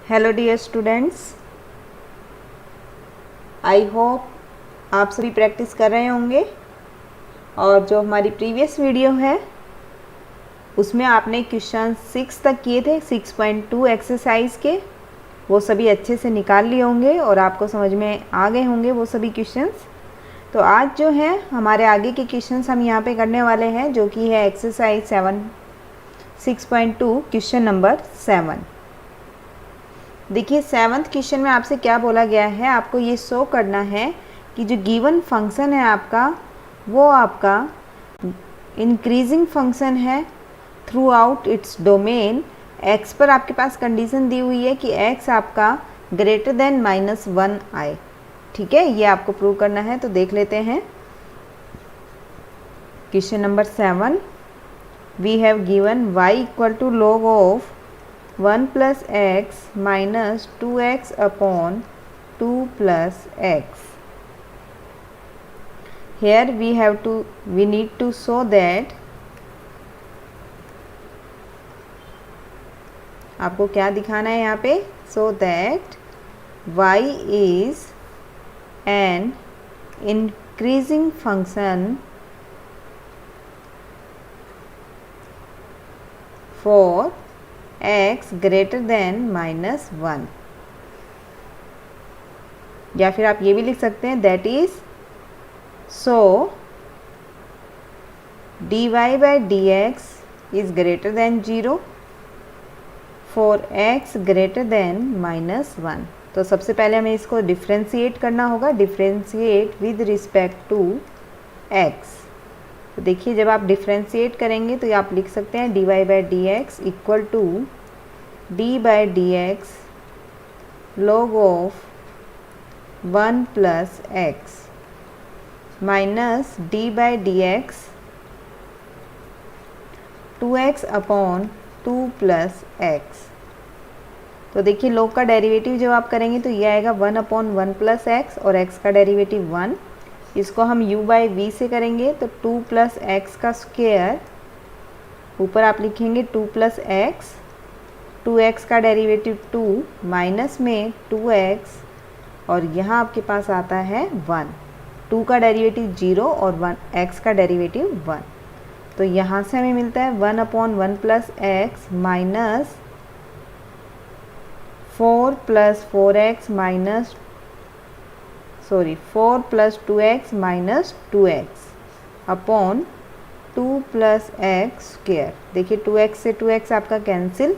Hello dear students, I hope आप सभी practice कर रहे होंगे और जो हमारी प्रीवियस वीडियो है उसमें आपने क्वेश्चन 6 तक किए थे 6.2 एक्सरसाइज के, वो सभी अच्छे से निकाल लिए होंगे और आपको समझ में आ गए होंगे वो सभी क्वेश्चंस। तो आज जो है हमारे आगे के क्वेश्चंस हम यहाँ पे करने वाले हैं, जो कि है एक्सरसाइज 6.2 क्वेश्चन नंबर 7। देखिए 7th क्वेश्चन में आपसे क्या बोला गया है, आपको ये शो करना है कि जो गिवन फंक्शन है आपका वो आपका इंक्रीजिंग फंक्शन है through out its domain. x पर आपके पास कंडीशन दी हुई है कि x आपका ग्रेटर देन -1 आए। ठीक है, ये आपको प्रूव करना है। तो देख लेते हैं question number 7। We have given y equal to log of 1 plus x minus 2x upon 2 plus x. Here we need to show that आपको क्या दिखाना है यहाँ पे, so that y is an increasing function for x greater than -1, या फिर आप ये भी लिख सकते हैं that is so dy by dx is greater than 0 for x greater than -1। तो सबसे पहले हमें इसको डिफ्रेंशिएट करना होगा, differentiate with respect to x। तो देखिए जब आप डिफ्रेंशिएट करेंगे तो आप लिख सकते हैं dy by dx equal to d by dx log of 1 plus x minus d by dx 2x upon 2 plus x। तो देखिए log का डेरिवेटिव जब आप करेंगे तो ये आएगा 1 अपॉन 1 प्लस x और x का डेरिवेटिव 1। इसको हम u बाई v से करेंगे तो 2 प्लस एक्स का स्क्वायर, ऊपर आप लिखेंगे 2 प्लस एक्स, 2x का डेरिवेटिव 2 माइनस में 2x और यहाँ आपके पास आता है 1। 2 का डेरिवेटिव 0 और 1x का डेरिवेटिव 1। तो यहाँ से हमें मिलता है 1 upon 1 plus x minus 4 plus 4x minus 4 plus 2x minus 2x upon 2 plus x square. देखिए 2x से 2x आपका कैंसिल,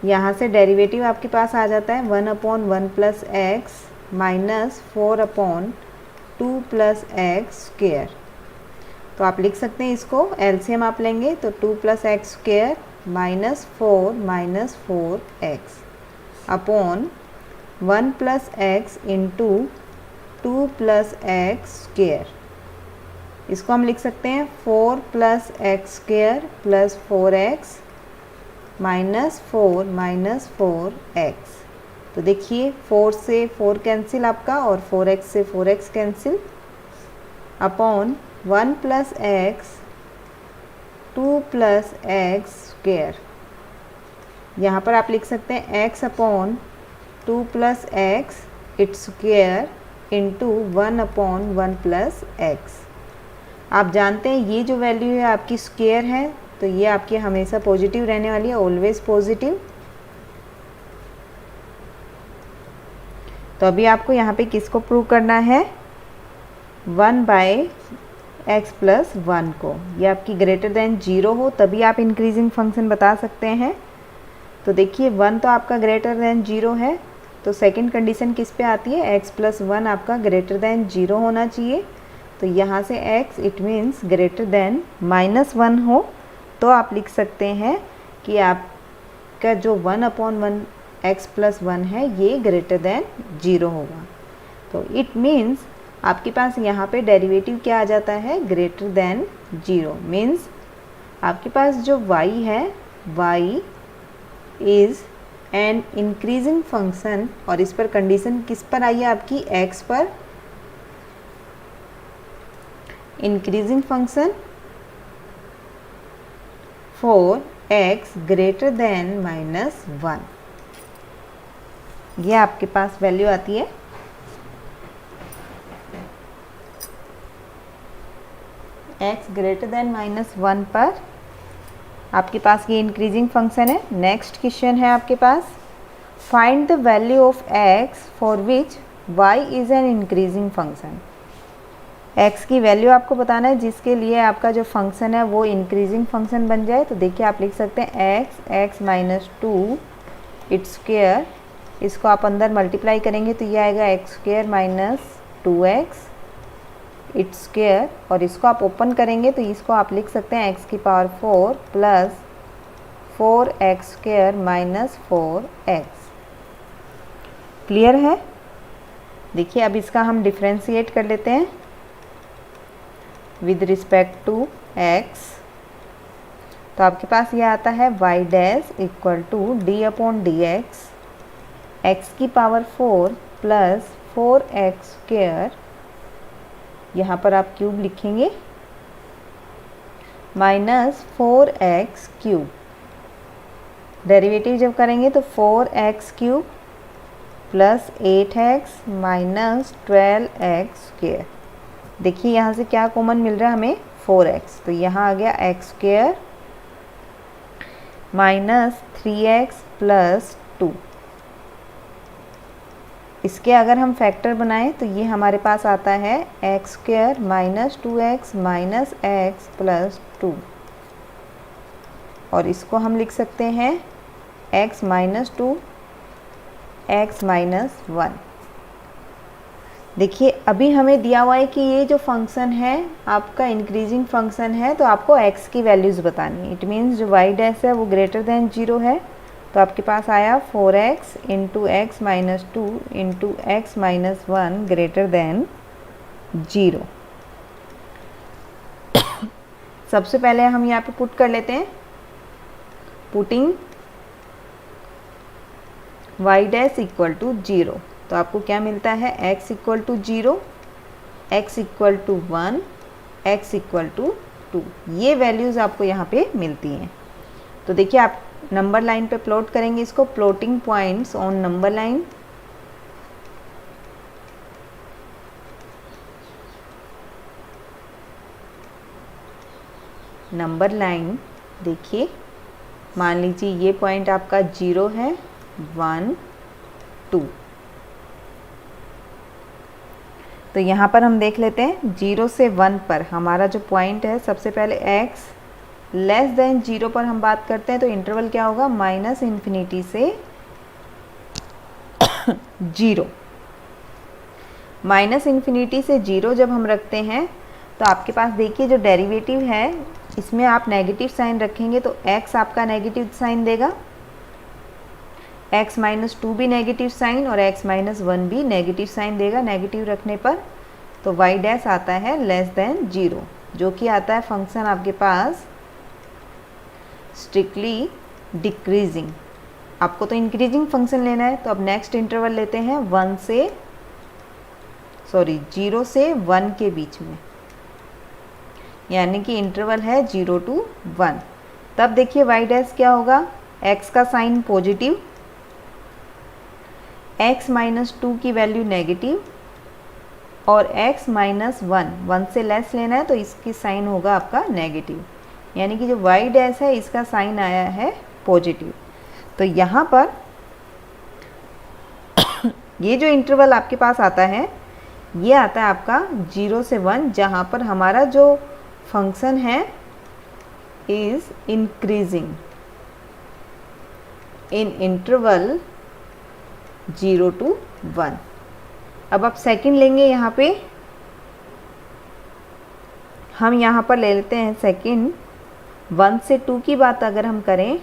यहाँ से डेरिवेटिव आपके पास आ जाता है 1 upon 1 plus x minus 4 upon 2 plus x square. तो आप लिख सकते हैं इसको एलसीएम आप लेंगे तो 2 plus x square minus 4x upon 1 plus x into 2 plus x square. इसको हम लिख सकते हैं 4 plus x square plus 4x minus 4x। तो देखिए 4 से 4 कैंसिल आपका और 4x से 4x cancel upon 1 plus x 2 plus x square. यहाँ पर आप लिख सकते हैं x upon 2 plus x its square into 1 upon 1 plus x. आप जानते हैं ये जो वैल्यू है आपकी स्क्वायर है तो ये आपकी हमेशा पॉजिटिव रहने वाली है, ऑलवेज पॉजिटिव। तो अभी आपको यहाँ पे किसको प्रूव करना है, 1 बाई एक्स प्लस 1 को। ये आपकी ग्रेटर देन 0 हो तभी आप इंक्रीजिंग फंक्शन बता सकते हैं। तो देखिए 1 तो आपका ग्रेटर देन 0 है, तो सेकंड कंडीशन किस पे आती है, x प्लस 1 आपका ग्रेटर देन 0 होना चाहिए। तो यहाँ से x it means greater than -1 हो तो आप लिख सकते हैं कि आपका जो 1 अपॉन 1 x प्लस 1 है ये ग्रेटर देन 0 होगा। तो इट मीन्स आपके पास यहाँ पे डेरिवेटिव क्या आ जाता है, ग्रेटर देन 0। मीन्स आपके पास जो y है y is an increasing function, और इस पर कंडीशन किस पर आई है आपकी, x पर। Increasing function for x greater than -1। ये आपके पास वैल्यू आती है x ग्रेटर देन -1 पर आपके पास ये इंक्रीजिंग फंक्शन है। नेक्स्ट क्वेश्चन है आपके पास, find the value of x for which y is an increasing function. x की वैल्यू आपको बताना है जिसके लिए आपका जो फंक्शन है वो इंक्रीजिंग फंक्शन बन जाए। तो देखिए आप लिख सकते हैं x -2 इट्स स्क्वायर, इसको आप अंदर मल्टीप्लाई करेंगे तो ये आएगा x² - 2x इट्स स्क्वायर, और इसको आप ओपन करेंगे तो इसको आप लिख सकते हैं x⁴ plus 4x² - 4x। Clear है? देखिए अब इसका हम डिफ्रेंशिएट कर लेते हैं विद रिस्पेक्ट टू x। तो आपके पास ये आता है y dash equal to d/dx x⁴ plus 4x², यहाँ पर आप क्यूब लिखेंगे, -4x³ डेरिवेटिव जब करेंगे तो 4x³ प्लस 8x - 12x²। देखिए यहाँ से क्या कॉमन मिल रहा है हमें, 4x, तो यहाँ आ गया x² - 3x प्लस 2। इसके अगर हम फैक्टर बनाएं तो ये हमारे पास आता है x² - 2x - x प्लस 2, और इसको हम लिख सकते हैं x - 2 x - 1। देखिए अभी हमें दिया हुआ है कि ये जो फंक्शन है आपका इंक्रीजिंग फंक्शन है, तो आपको x की वैल्यूज़ बतानी है। इट मीन्स जो y डैश है वो ग्रेटर देन 0 है, तो आपके पास आया 4x × x - 2 × x - 1 greater than 0। सबसे पहले हम यहाँ पे पुट कर लेते हैं, putting y dash equal to 0, तो आपको क्या मिलता है, x equal to 0, x equal to 1, x equal to 2। ये वैल्यूज़ आपको यहाँ पे मिलती हैं। तो देखिए आप नंबर लाइन पे प्लॉट करेंगे इसको, plotting points on number line. Number line देखिए, मान लीजिए ये पॉइंट आपका 0 है, 1 2। तो यहाँ पर हम देख लेते हैं 0 से 1 पर हमारा जो पॉइंट है, सबसे पहले x लेस देन 0 पर हम बात करते हैं तो इंटरवल क्या होगा, -∞ से 0। -∞ से 0 जब हम रखते हैं तो आपके पास देखिए जो डेरिवेटिव है इसमें आप नेगेटिव साइन रखेंगे तो x आपका नेगेटिव साइन देगा, x - 2 भी नेगेटिव साइन और x - 1 भी नेगेटिव साइन देगा नेगेटिव रखने पर। तो y डैश आता है लेस देन 0, जो कि आता है फंक्शन आपके पास स्ट्रिक्टली डिक्रीजिंग। आपको तो इंक्रीजिंग फंक्शन लेना है, तो अब नेक्स्ट इंटरवल लेते हैं 0 से 1 के बीच में, यानी कि इंटरवल है 0 to 1। तब देखिए y डैश क्या होगा, x का साइन पॉजिटिव, x - 2 की वैल्यू नेगेटिव और x - 1 से लेस लेना है तो इसकी साइन होगा आपका नेगेटिव, यानी कि जो y डैश है इसका साइन आया है पॉजिटिव। तो यहाँ पर ये जो इंटरवल आपके पास आता है ये आता है आपका 0 से 1, जहाँ पर हमारा जो फंक्शन है is increasing in interval 0 to 1। अब आप सेकंड लेंगे, यहाँ पे हम यहाँ पर ले लेते हैं सेकंड 1 से 2 की बात अगर हम करें,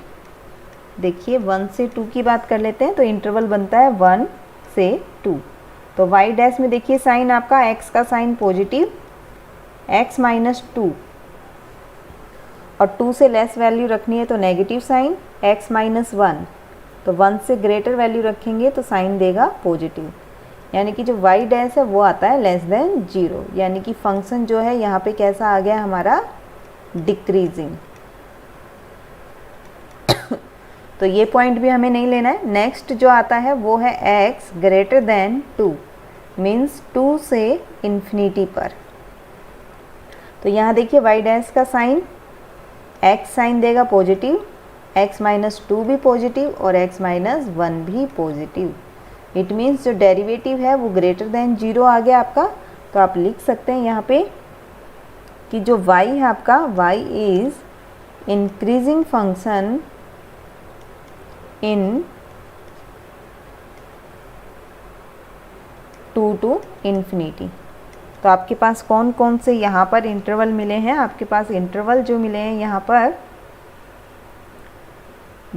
देखिए 1 से 2 की बात कर लेते हैं तो इंटरवल बनता है 1 से 2। तो y डैश में देखिए साइन आपका x का साइन पॉजिटिव, x - 2 और 2 से लेस वैल्यू रखनी है तो नेगेटिव साइन, x - 1 तो 1 से ग्रेटर वैल्यू रखेंगे तो साइन देगा पॉजिटिव, यानी कि जो y डैश है वो आता है लेस देन 0, यानी कि फंक्शन जो है यहाँ पे कैसा आ गया हमारा डिक्रीजिंग। तो ये पॉइंट भी हमें नहीं लेना है। नेक्स्ट जो आता है वो है x ग्रेटर देन 2, मीन्स 2 से इन्फिनिटी पर। तो यहाँ देखिए y डैश का साइन, x साइन देगा पॉजिटिव, x माइनस 2 भी पॉजिटिव और x माइनस 1 भी पॉजिटिव। इट मीन्स जो डेरिवेटिव है वो ग्रेटर देन 0 आ गया आपका। तो आप लिख सकते हैं यहाँ पे कि जो y है आपका, y is increasing function in 2 to infinity. तो आपके पास कौन कौन से यहाँ पर इंटरवल मिले हैं? आपके पास इंटरवल जो मिले हैं यहाँ पर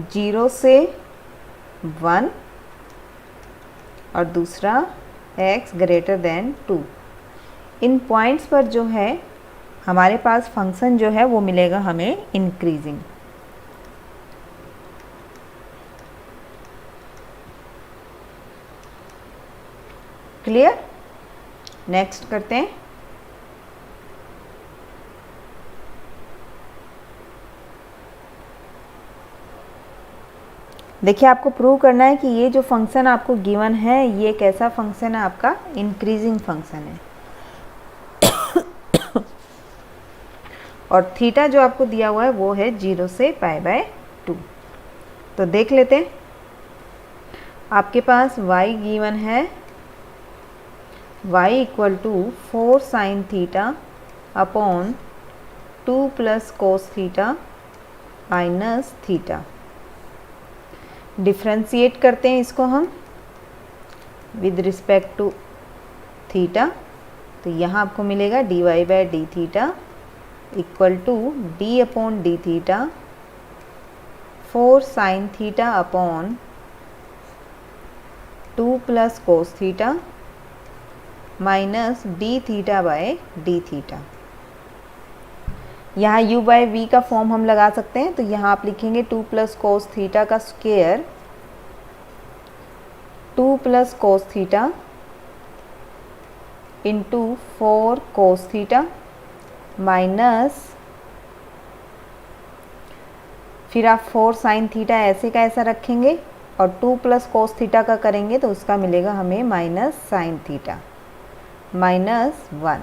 0 से 1 और दूसरा x ग्रेटर देन 2। इन पॉइंट्स पर जो है हमारे पास फंक्शन जो है वो मिलेगा हमें इंक्रीजिंग। क्लियर? नेक्स्ट करते हैं। देखिए आपको प्रूव करना है कि ये जो फंक्शन आपको गिवन है ये कैसा फंक्शन है? आपका इंक्रीजिंग फंक्शन है। और थीटा जो आपको दिया हुआ है वो है 0 से π/2। तो देख लेते हैं। आपके पास y गिवन है, y equal to 4 sin theta upon 2 plus cos theta minus theta. Differentiate करते हैं इसको हम विद रिस्पेक्ट टू थीटा। तो यहाँ आपको मिलेगा dy/d theta equal to d upon d theta 4 sin theta upon 2 plus cos theta minus d theta by d theta. यहाँ u/v का फॉर्म हम लगा सकते हैं। तो यहाँ आप लिखेंगे 2 प्लस कोस थीटा का square 2 plus cos theta into 4 कोस थीटा माइनस, फिर आप 4 साइन थीटा ऐसे का ऐसा रखेंगे और 2 प्लस कोस थीटा का करेंगे तो उसका मिलेगा हमें माइनस साइन थीटा माइनस 1।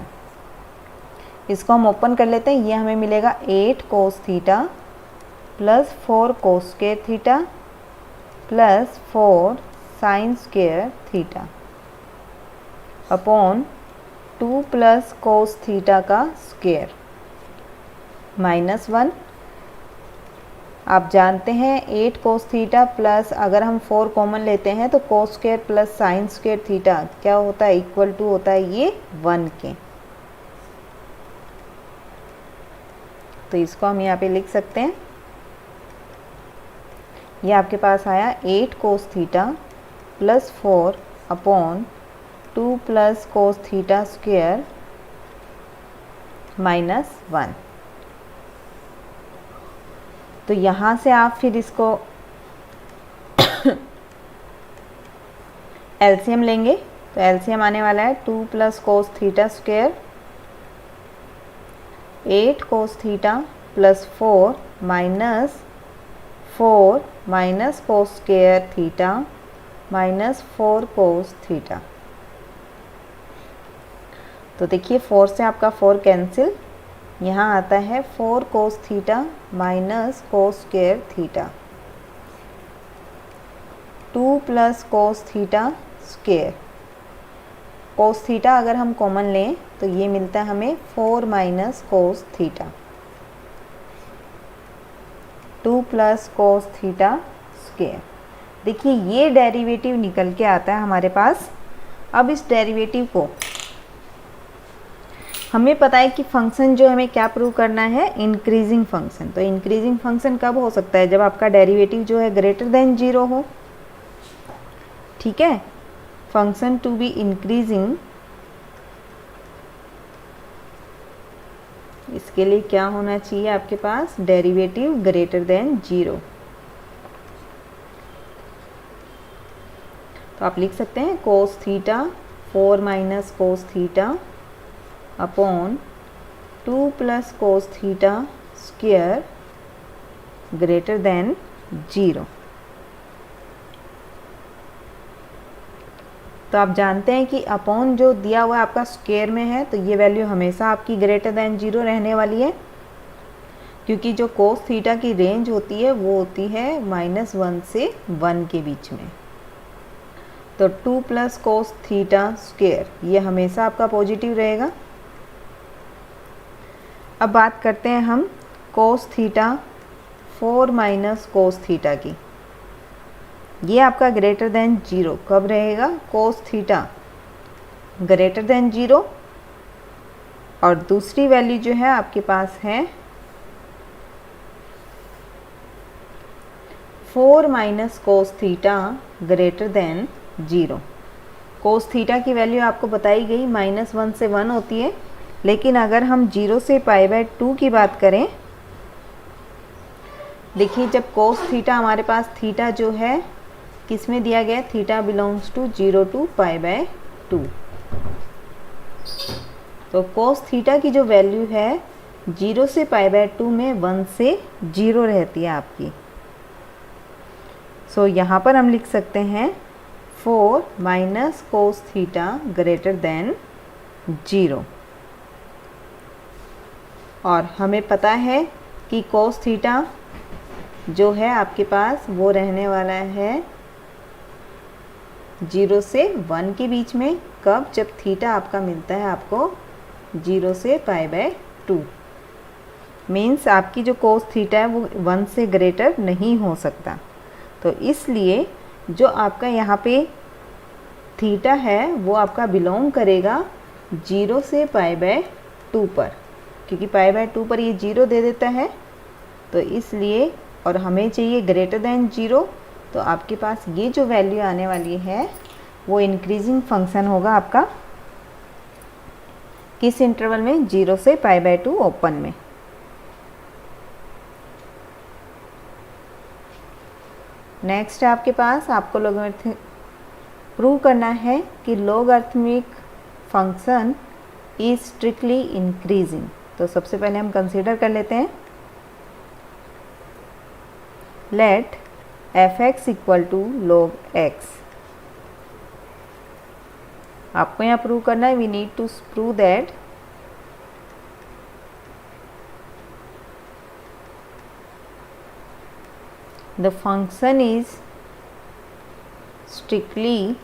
इसको हम ओपन कर लेते हैं। ये हमें मिलेगा 8 cos theta plus 4 cos square theta plus 4 sine square theta upon 2 plus cos theta का स्क्वायर माइनस 1। आप जानते हैं 8 कोस थीटा प्लस अगर हम 4 कॉमन लेते हैं तो cos square plus sine square theta क्या होता है? इक्वल टू होता है ये 1 के। तो इसको हम यहाँ पे लिख सकते हैं। ये आपके पास आया 8 cos theta plus 4 upon 2 plus cos theta square minus 1। तो यहाँ से आप फिर इसको एलसीएम लेंगे। तो एलसीएम आने वाला है 2 plus cos theta square 8 cos theta plus 4 minus 4 minus cos square theta minus 4 cos theta. तो देखिए 4 से आपका 4 कैंसिल, यहाँ आता है 4 कोस theta minus cos square theta 2 plus cos theta square. Cos theta अगर हम कॉमन लें तो ये मिलता है हमें 4 minus cos theta 2 plus cos theta square. देखिए ये डेरिवेटिव निकल के आता है हमारे पास। अब इस डेरिवेटिव को हमें पता है कि फंक्शन जो हमें क्या प्रूव करना है? Increasing function. तो इंक्रीजिंग फंक्शन कब हो सकता है? जब आपका डेरिवेटिव जो है ग्रेटर देन 0 हो। ठीक है, फंक्शन टू बी इंक्रीजिंग, इसके लिए क्या होना चाहिए आपके पास? Derivative greater than 0। तो आप लिख सकते हैं cos theta 4 minus cos theta upon 2 plus cos theta square greater than 0। तो आप जानते हैं कि अपॉन जो दिया हुआ है आपका स्क्वायर में है, तो ये वैल्यू हमेशा आपकी ग्रेटर देन 0 रहने वाली है, क्योंकि जो कोस थीटा की रेंज होती है वो होती है -1 से 1 के बीच में। तो 2 प्लस कोस थीटा स्क्वायर ये हमेशा आपका पॉजिटिव रहेगा। अब बात करते हैं हम cos theta 4 minus cos theta की। ये आपका ग्रेटर देन 0 कब रहेगा? कोस थीटा ग्रेटर देन 0 और दूसरी वैल्यू जो है आपके पास है 4 minus cos theta greater than 0। Cos theta की वैल्यू आपको बताई गई -1 से 1 होती है, लेकिन अगर हम 0 से π/2 की बात करें, देखिए जब कोस थीटा हमारे पास थीटा जो है किस में दिया गया है, थीटा बिलोंग्स टू 0 to π/2। तो कोस थीटा की जो वैल्यू है 0 से π/2 में 1 से 0 रहती है आपकी। सो यहाँ पर हम लिख सकते हैं 4 minus cos theta greater than 0। और हमें पता है कि कोस थीटा जो है आपके पास वो रहने वाला है 0 से 1 के बीच में। कब? जब थीटा आपका मिलता है आपको 0 से π/2। मीन्स आपकी जो कोस थीटा है वो 1 से ग्रेटर नहीं हो सकता। तो इसलिए जो आपका यहाँ पे थीटा है वो आपका बिलोंग करेगा 0 से π/2 पर, क्योंकि π/2 पर ये 0 दे देता है। तो इसलिए, और हमें चाहिए ग्रेटर देन 0, तो आपके पास ये जो वैल्यू आने वाली है वो इंक्रीजिंग फंक्शन होगा आपका किस इंटरवल में? 0 से π/2 ओपन में। नेक्स्ट है आपके पास, आपको लोगरिथमिक प्रूव करना है कि logarithmic function is strictly increasing. तो सबसे पहले हम कंसीडर कर लेते हैं, let f(x) equal to log x। आपको यहाँ प्रूव करना है, we need to prove that the function is strictly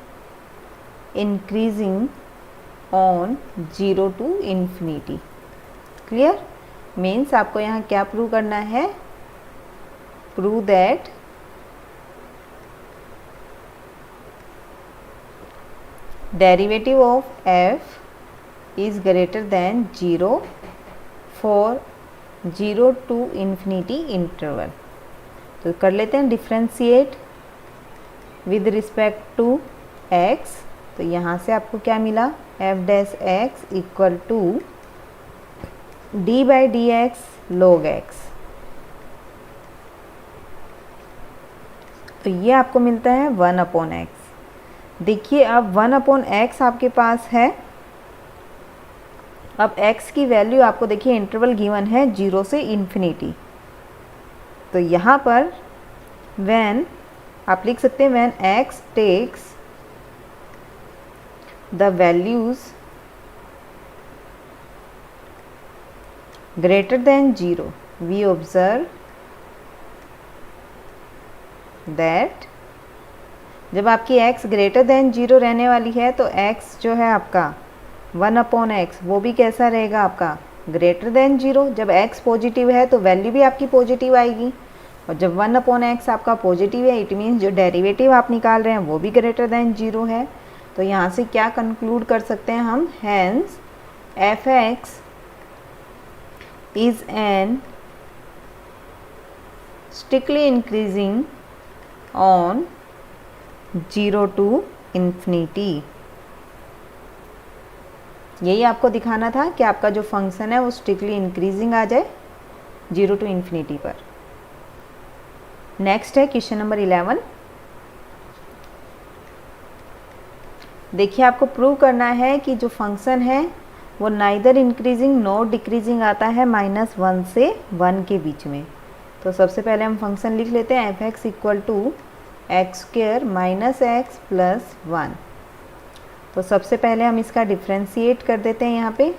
increasing on 0 to infinity। Clear? Means आपको यहाँ क्या प्रूव करना है? Prove that derivative of f is greater than 0 for 0 to infinity interval। तो कर लेते हैं differentiate with respect to x। तो यहाँ से आपको क्या मिला? f(x) equal to d/dx log x। तो ये आपको मिलता है 1/x। देखिए अब 1/x आपके पास है। अब x की वैल्यू आपको देखिए इंटरवल गिवन है 0 से इन्फिनिटी। तो यहाँ पर when आप लिख सकते हैं when x takes the values greater than 0, we observe that जब आपकी x ग्रेटर देन 0 रहने वाली है तो x जो है आपका 1/x वो भी कैसा रहेगा आपका? Greater than 0। जब x पॉजिटिव है तो वैल्यू भी आपकी पॉजिटिव आएगी, और जब 1/x आपका पॉजिटिव है इट मीन्स जो डेरिवेटिव आप निकाल रहे हैं वो भी ग्रेटर देन 0 है। तो यहाँ से क्या कंक्लूड कर सकते हैं हम? Hence f(x) is an strictly increasing on 0 to infinity। यही आपको दिखाना था कि आपका जो फंक्शन है वो स्ट्रिक्टली इंक्रीजिंग आ जाए 0 to infinity पर। नेक्स्ट है क्वेश्चन नंबर 11। देखिए आपको प्रूव करना है कि जो फंक्शन है वो नाइदर इंक्रीजिंग नॉर डिक्रीजिंग आता है -1 से 1 के बीच में। तो सबसे पहले हम फंक्शन लिख लेते हैं f(x) equal to x² - x + 1। तो सबसे पहले हम इसका डिफ्रेंशिएट कर देते हैं यहाँ पे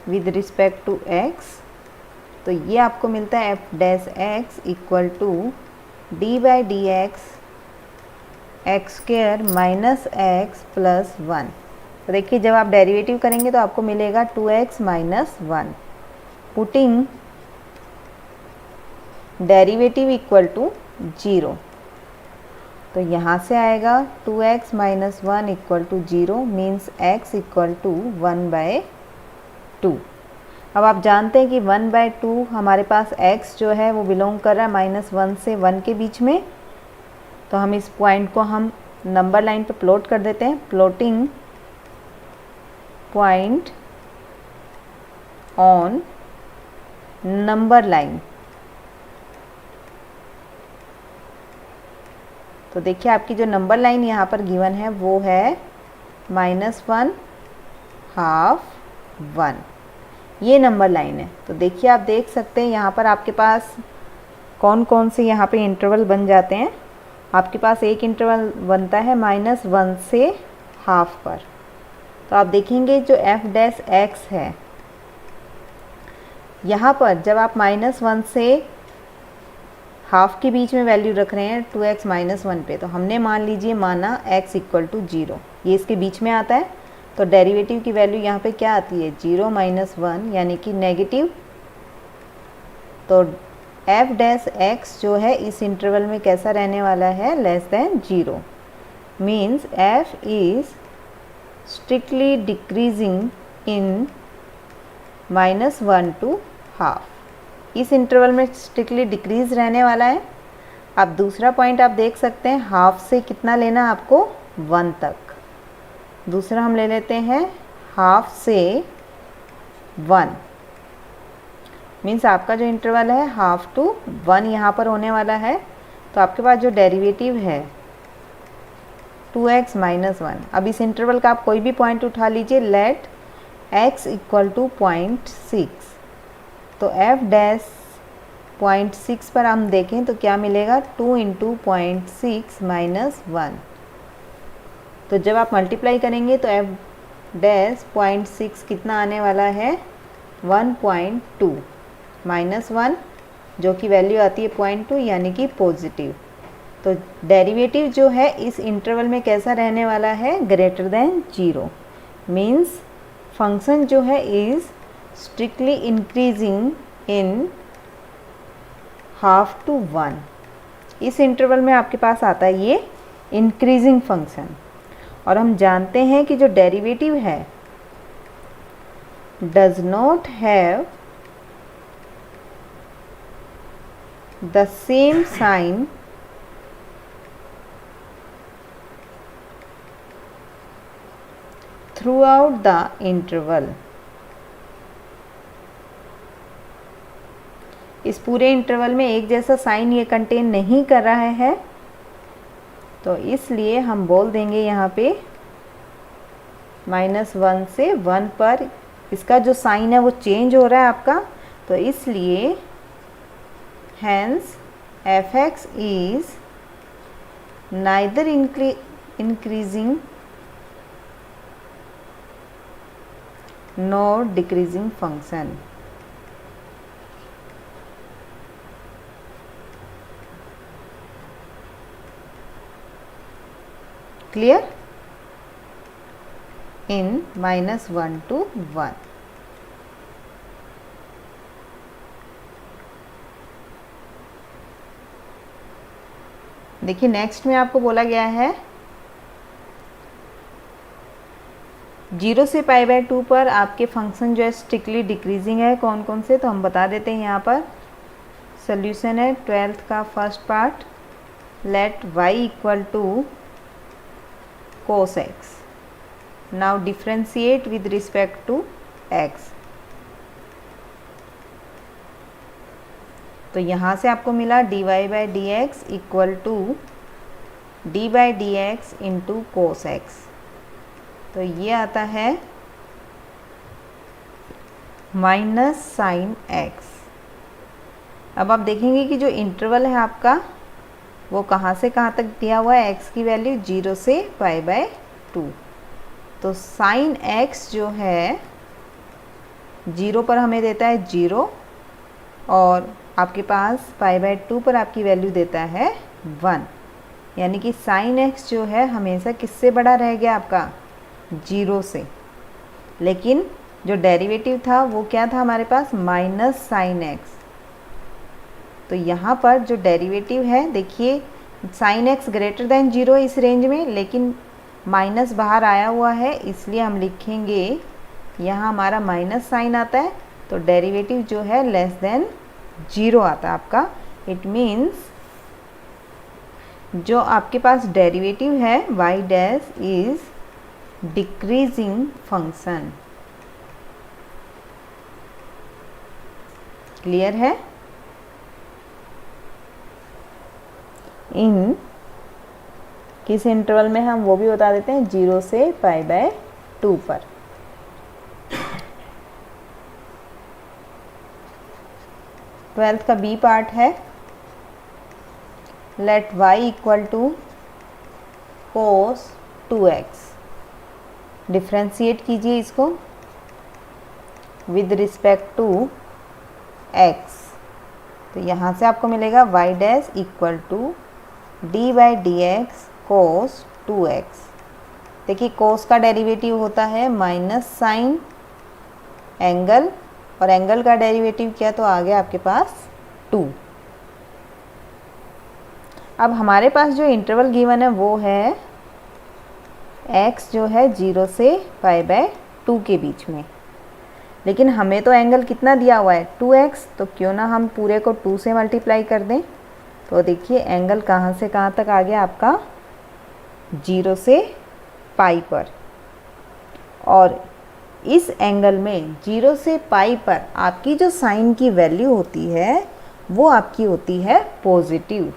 विद रिस्पेक्ट टू x। तो ये आपको मिलता है f dash x equal to d by d x square minus x plus 1। तो देखिए जब आप डेरिवेटिव करेंगे तो आपको मिलेगा 2x minus 1। Putting derivative equal to 0, तो यहाँ से आएगा 2x minus 1 equal to 0 means x equal to 1/2। अब आप जानते हैं कि 1/2 हमारे पास x जो है वो बिलोंग कर रहा है -1 से 1 के बीच में। तो हम इस पॉइंट को हम नंबर लाइन पे प्लॉट कर देते हैं। Plotting point on number line. तो देखिए आपकी जो नंबर लाइन यहाँ पर गिवन है वो है -1, ½ 1, ये नंबर लाइन है। तो देखिए आप देख सकते हैं यहाँ पर आपके पास कौन कौन से यहाँ पे इंटरवल बन जाते हैं। आपके पास एक इंटरवल बनता है -1 से ½ पर। तो आप देखेंगे जो एफ डैश एक्स है यहाँ पर जब आप -1 से ½ के बीच में वैल्यू रख रहे हैं 2x माइनस 1 पे, तो हमने मान लीजिए माना x इक्वल टू 0, ये इसके बीच में आता है। तो डेरिवेटिव की वैल्यू यहाँ पे क्या आती है 0 माइनस 1 यानी कि नेगेटिव। तो f डैश x जो है इस इंटरवल में कैसा रहने वाला है less than 0 means f is strictly decreasing in -1 to ½ इस इंटरवल में स्ट्रिक्टली डिक्रीज रहने वाला है। अब दूसरा पॉइंट आप देख सकते हैं ½ से कितना लेना है आपको 1 तक। दूसरा हम ले लेते हैं ½ से 1 मीन्स आपका जो इंटरवल है ½ to 1 यहाँ पर होने वाला है। तो आपके पास जो डेरिवेटिव है 2x माइनस 1। अब इस इंटरवल का आप कोई भी पॉइंट उठा लीजिए, लेट x इक्वल टू 0.6। तो f डैश 0.6 पर हम देखें तो क्या मिलेगा 2 × 0.6 माइनस 1। तो जब आप मल्टीप्लाई करेंगे तो f डैश 0.6 कितना आने वाला है 1.2 माइनस 1 जो कि वैल्यू आती है 0.2 यानी कि पॉजिटिव। तो डेरिवेटिव जो है इस इंटरवल में कैसा रहने वाला है ग्रेटर देन 0 मीन्स फंक्शन जो है is strictly increasing in ½ to 1। इस इंटरवल में आपके पास आता है ये इंक्रीजिंग फंक्शन। और हम जानते हैं कि जो डेरिवेटिव है does not have the same sign throughout the interval. इस पूरे इंटरवल में एक जैसा साइन ये कंटेन नहीं कर रहा है, तो इसलिए हम बोल देंगे यहाँ पे -1 से 1 पर इसका जो साइन है वो चेंज हो रहा है आपका। तो इसलिए hence f(x) is neither increasing nor decreasing function. Clear in -1 to 1। देखिए नेक्स्ट में आपको बोला गया है 0 से π/2 पर आपके फंक्शन जो है स्ट्रिक्टली डिक्रीजिंग है। कौन कौन से तो हम बता देते हैं। यहाँ पर सोल्यूशन है 12th का first part, let y equal to cos x। now differentiate with respect to x। तो यहाँ से आपको मिला dy by d x equal to d by d x into cos एक्स। तो ये आता है माइनस साइन एक्स। अब आप देखेंगे कि जो इंटरवल है आपका वो कहाँ से कहाँ तक दिया हुआ है, x की वैल्यू 0 से π/2। तो साइन x जो है 0 पर हमें देता है 0 और आपके पास π/2 पर आपकी वैल्यू देता है 1, यानी कि साइन x जो है हमेशा किससे बड़ा रह गया आपका 0 से। लेकिन जो डेरिवेटिव था वो क्या था हमारे पास माइनस साइन x। तो यहाँ पर जो डेरिवेटिव है देखिए साइन x ग्रेटर देन 0 इस रेंज में, लेकिन माइनस बाहर आया हुआ है, इसलिए हम लिखेंगे यहाँ हमारा माइनस साइन आता है तो डेरिवेटिव जो है लेस देन 0 आता है आपका। इट मीन्स जो आपके पास डेरिवेटिव है y dash is decreasing function. Clear है? इन किस इंटरवल में हम वो भी बता देते हैं 0 से π/2 पर। ट्वेल्थ का बी पार्ट है, let y equal to cos 2x। Differentiate कीजिए इसको विद रिस्पेक्ट टू x। तो यहाँ से आपको मिलेगा y dash equal to d/dx cos 2x। देखिए cos का डेरिवेटिव होता है माइनस साइन एंगल, और एंगल का डेरिवेटिव क्या तो आ गया आपके पास 2। अब हमारे पास जो इंटरवल गिवन है वो है x जो है 0 से π/2 के बीच में, लेकिन हमें तो एंगल कितना दिया हुआ है 2x, तो क्यों ना हम पूरे को 2 से मल्टीप्लाई कर दें। तो देखिए एंगल कहाँ से कहाँ तक आ गया आपका 0 से पाई पर, और इस एंगल में 0 से पाई पर आपकी जो साइन की वैल्यू होती है वो आपकी होती है positive.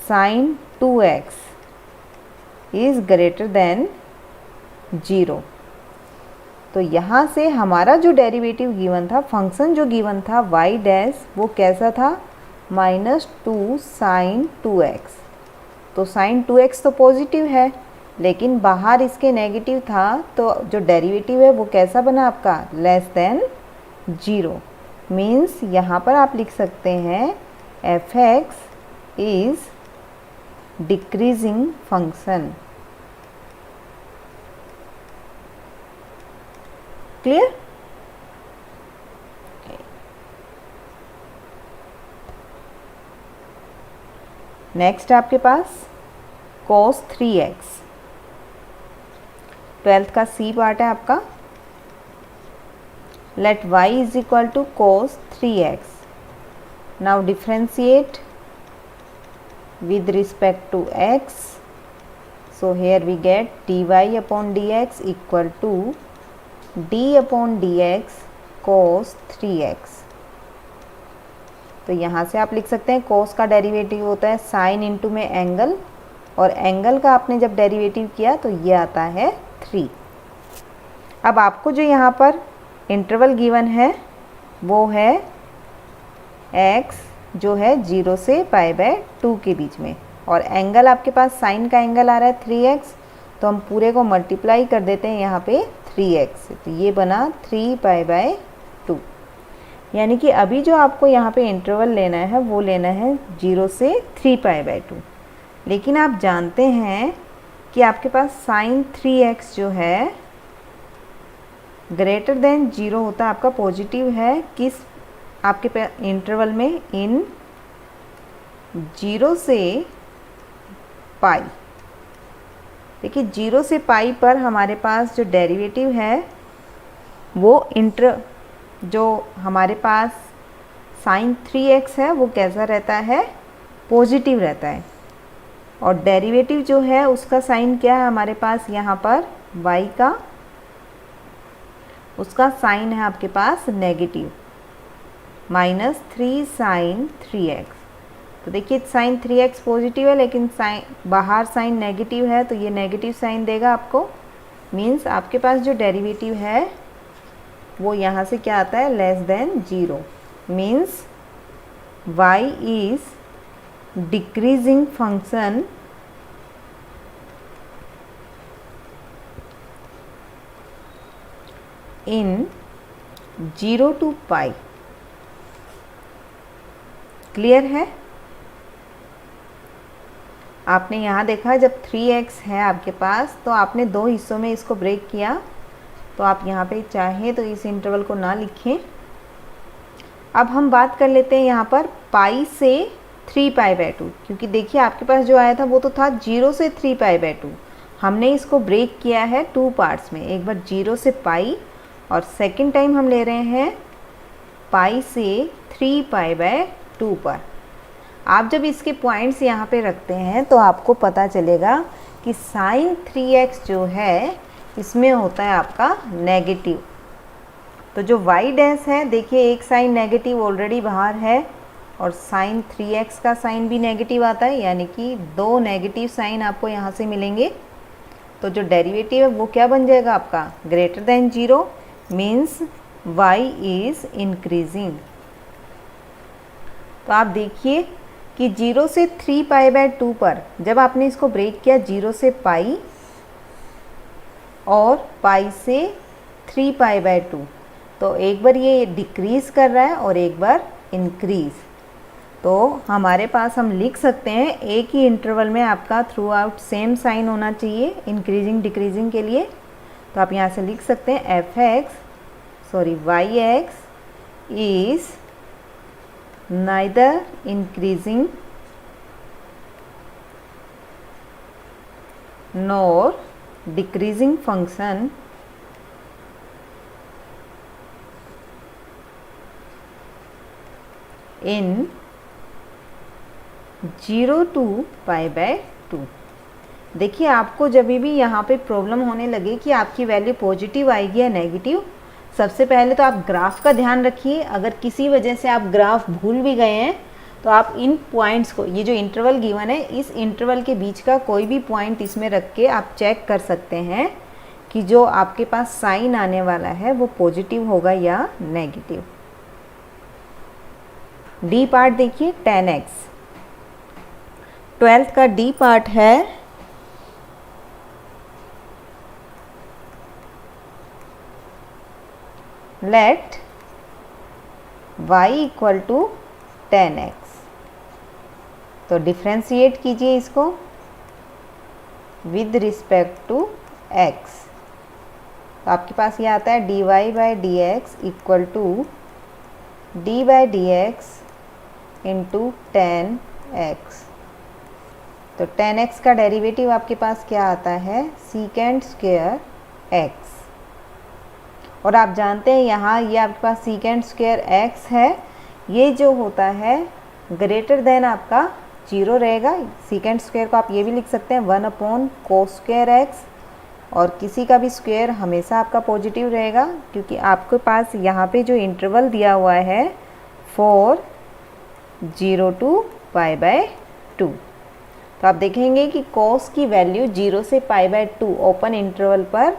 Sine 2x is greater than 0। तो यहाँ से हमारा जो डेरिवेटिव गिवन था, फंक्शन जो गिवन था y डैश, वो कैसा था -2 साइन 2x। तो साइन 2x तो पॉजिटिव है, लेकिन बाहर इसके नेगेटिव था, तो जो डेरिवेटिव है वो कैसा बना आपका लेस देन 0। मीन्स यहाँ पर आप लिख सकते हैं f(x) is decreasing function. Clear? Next आपके पास cos 3x। ट्वेल्थ का सी पार्ट है आपका, let y is equal to cos 3x। Now differentiate with respect to x, so here we get dy/dx equal to d/dx cos 3x। तो यहाँ से आप लिख सकते हैं cos का डेरिवेटिव होता है साइन इंटू में एंगल, और एंगल का आपने जब डेरिवेटिव किया तो ये आता है 3। अब आपको जो यहाँ पर इंटरवल गिवन है वो है x जो है 0 से π/2 के बीच में, और एंगल आपके पास साइन का एंगल आ रहा है 3x, तो हम पूरे को मल्टीप्लाई कर देते हैं यहाँ पे 3x से, तो ये बना 3π/2। यानी कि अभी जो आपको यहाँ पे इंटरवल लेना है वो लेना है 0 से 3π/2। लेकिन आप जानते हैं कि आपके पास साइन 3x जो है ग्रेटर देन 0 होता है, आपका पॉजिटिव है किस आपके इंटरवल में, इन 0 से पाई। देखिए 0 से पाई पर हमारे पास जो डेरिवेटिव है वो जो हमारे पास साइन 3x है वो कैसा रहता है पॉजिटिव रहता है, और डेरिवेटिव जो है उसका साइन क्या है हमारे पास यहाँ पर y का, उसका साइन है आपके पास नेगेटिव -3 साइन 3x। तो देखिए साइन 3x पॉजिटिव है, लेकिन साइन बाहर साइन नेगेटिव है, तो ये नेगेटिव साइन देगा आपको। मीन्स आपके पास जो डेरिवेटिव है वो यहाँ से क्या आता है less than 0। Means y is decreasing function in 0 to pi. Clear है? आपने यहाँ देखा जब 3x है आपके पास तो आपने दो हिस्सों में इसको ब्रेक किया, तो आप यहाँ पे चाहें तो इस इंटरवल को ना लिखें। अब हम बात कर लेते हैं यहाँ पर पाई से 3π/2, क्योंकि देखिए आपके पास जो आया था वो तो था 0 से 3π/2। हमने इसको ब्रेक किया है 2 पार्ट्स में, एक बार 0 से पाई और सेकंड टाइम हम ले रहे हैं पाई से 3π/2 पर। आप जब इसके पॉइंट्स यहाँ पे रखते हैं तो आपको पता चलेगा कि साइन 3x जो है इसमें होता है आपका नेगेटिव। तो जो y डैश है, देखिए एक साइन नेगेटिव ऑलरेडी बाहर है और साइन 3x का साइन भी नेगेटिव आता है, यानी कि दो नेगेटिव साइन आपको यहाँ से मिलेंगे। तो जो डेरिवेटिव है वो क्या बन जाएगा आपका, greater than 0, means y is increasing. तो आप देखिए कि 0 से 3π/2 पर जब आपने इसको ब्रेक किया 0 से पाई और पाई से 3π/2, तो एक बार ये डिक्रीज़ कर रहा है और एक बार इंक्रीज़। तो हमारे पास हम लिख सकते हैं एक ही इंटरवल में आपका थ्रू आउट सेम साइन होना चाहिए इंक्रीजिंग डिक्रीजिंग के लिए। तो आप यहाँ से लिख सकते हैं y(x) is neither increasing nor decreasing function in 0 to π/2। देखिए आपको जब भी यहाँ पे प्रॉब्लम होने लगे कि आपकी वैल्यू पॉजिटिव आएगी या नेगेटिव, सबसे पहले तो आप ग्राफ का ध्यान रखिए। अगर किसी वजह से आप ग्राफ भूल भी गए हैं तो आप इन पॉइंट्स को, ये जो इंटरवल गिवन है, इस इंटरवल के बीच का कोई भी पॉइंट इसमें रख के आप चेक कर सकते हैं कि जो आपके पास साइन आने वाला है वो पॉजिटिव होगा या नेगेटिव। डी पार्ट देखिए 10x, 12th का डी पार्ट है let y equal to 10x। तो डिफ्रेंशिएट कीजिए इसको विद रिस्पेक्ट टू x। तो आपके पास ये आता है dy/dx equal to d/dx into 10x। तो 10x का डेरिवेटिव आपके पास क्या आता है, सीकेंड स्क्वायर x। और आप जानते हैं यहाँ ये आपके पास सीकेंड स्क्वायर x है, ये जो होता है ग्रेटर देन आपका 0 रहेगा। सीकेंड स्क्वायर को आप ये भी लिख सकते हैं 1/cos²x, और किसी का भी स्क्वायर हमेशा आपका पॉजिटिव रहेगा, क्योंकि आपके पास यहाँ पे जो इंटरवल दिया हुआ है 0 to π/2। तो आप देखेंगे कि cos की वैल्यू 0 से π/2 ओपन इंटरवल पर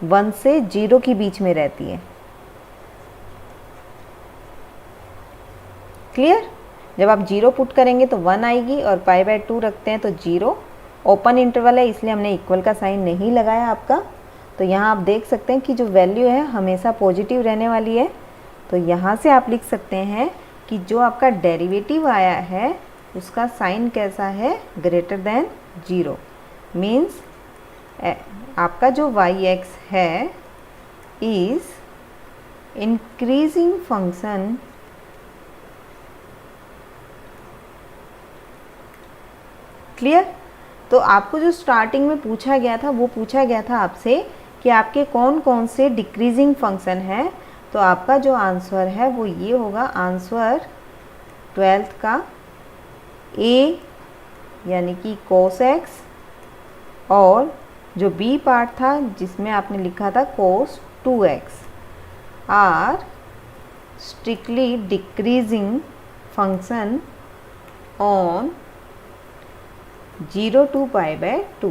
1 से 0 के बीच में रहती है। क्लियर? जब आप 0 पुट करेंगे तो 1 आएगी और π/2 रखते हैं तो 0। ओपन इंटरवल है इसलिए हमने इक्वल का साइन नहीं लगाया आपका। तो यहाँ आप देख सकते हैं कि जो वैल्यू है हमेशा पॉजिटिव रहने वाली है। तो यहाँ से आप लिख सकते हैं कि जो आपका डेरिवेटिव आया है उसका साइन कैसा है, ग्रेटर देन 0, मीन्स आपका जो y(x) है इज़ इंक्रीजिंग फंक्शन क्लियर? तो आपको जो स्टार्टिंग में पूछा गया था वो पूछा गया था आपसे कि आपके कौन कौन से डिक्रीजिंग फंक्शन है। तो आपका जो आंसर है वो ये होगा, आंसर 12th का a यानी कि cos x, और जो b पार्ट था जिसमें आपने लिखा था cos 2x are strictly decreasing function on 0 to π/2।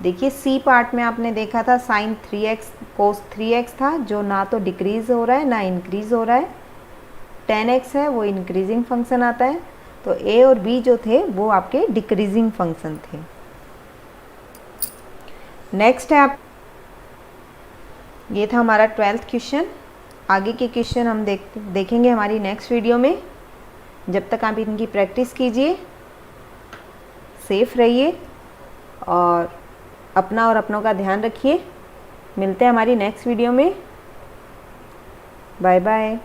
देखिए सी पार्ट में आपने देखा था साइन 3x cos 3x था, जो ना तो डिक्रीज़ हो रहा है ना इंक्रीज़ हो रहा है। 10x है वो इंक्रीजिंग फंक्शन आता है। तो a और b जो थे वो आपके डिक्रीजिंग फंक्शन थे। नेक्स्ट है आप ये था हमारा 12th क्वेश्चन। आगे के क्वेश्चन हम देखेंगे हमारी नेक्स्ट वीडियो में। जब तक आप इनकी प्रैक्टिस कीजिए, सेफ रहिए और अपना और अपनों का ध्यान रखिए। मिलते हैं हमारी नेक्स्ट वीडियो में। Bye bye.